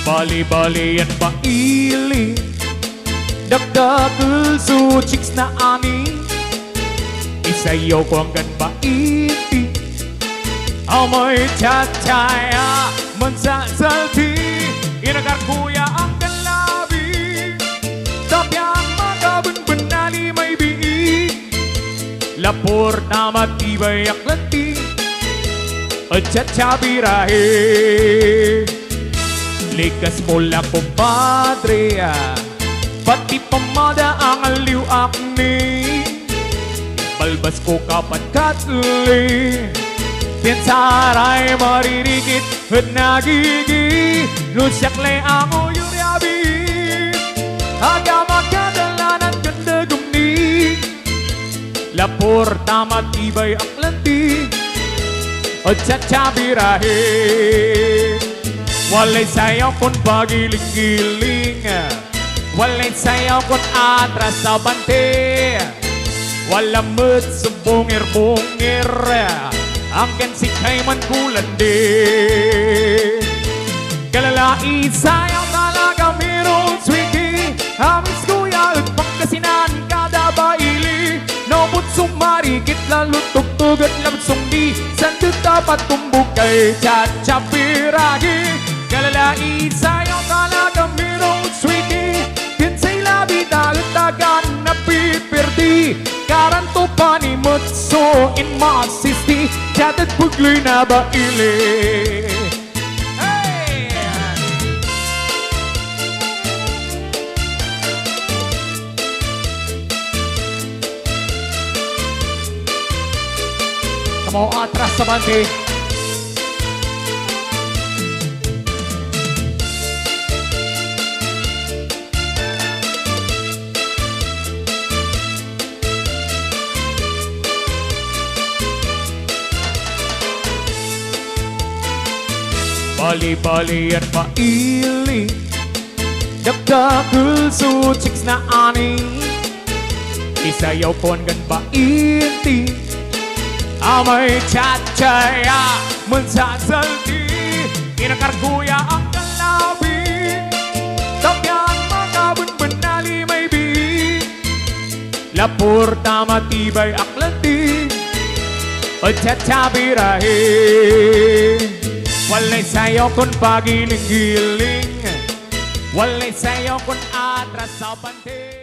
Bali-balian paili Dagdagul su chicks na ani Isayaw ko hanggang paiti Amoy chat-chaya Mensasalti Inagar kuya ang kalabi Tapyang magabun-bunali may bii Lapor na matibay aklanti At chat-chabirahe Likas mo lang kumpadre Pati pamada ang aliw akni Balbas ko kapat katli Pinsaray maririgit at nagigi Lusyak-lay ang uyuryabi Aga magkadalanan ganda gumni Lapor tamat ibay aklanti At chat-chabirahe Walay sayaw kon pagiling-giling Walay sayaw kon atras sa bante Walang mood sa bungir-bungir Angken si Kayman kulandi Kalalai sayaw talaga merong swiki Amis kuya at pangkasinan kada baili Nobot sumarikit lalo tugtog at labsong di Sandut dapat tumbuk kay chat-chapiragi Kalalai sayaw talaga merong sweetie Kinsay labi dagdagan na pipirdi Karanto pa ni Mutso in masisti Chatad pugloy na baili Hey! Kamo atras sa bante Bali-balian paili Dagdagul su chicks na ani Isayaw ko hanggang paiti Amay chat-chaya Mensasalti Inakarguya ang kalabi Tapyang magabun-bunali may bi Lapor tamatibay aklanti O chat-chabirahe Walay sayaw kon pagiling-giling Walay sayaw kon atras sa bante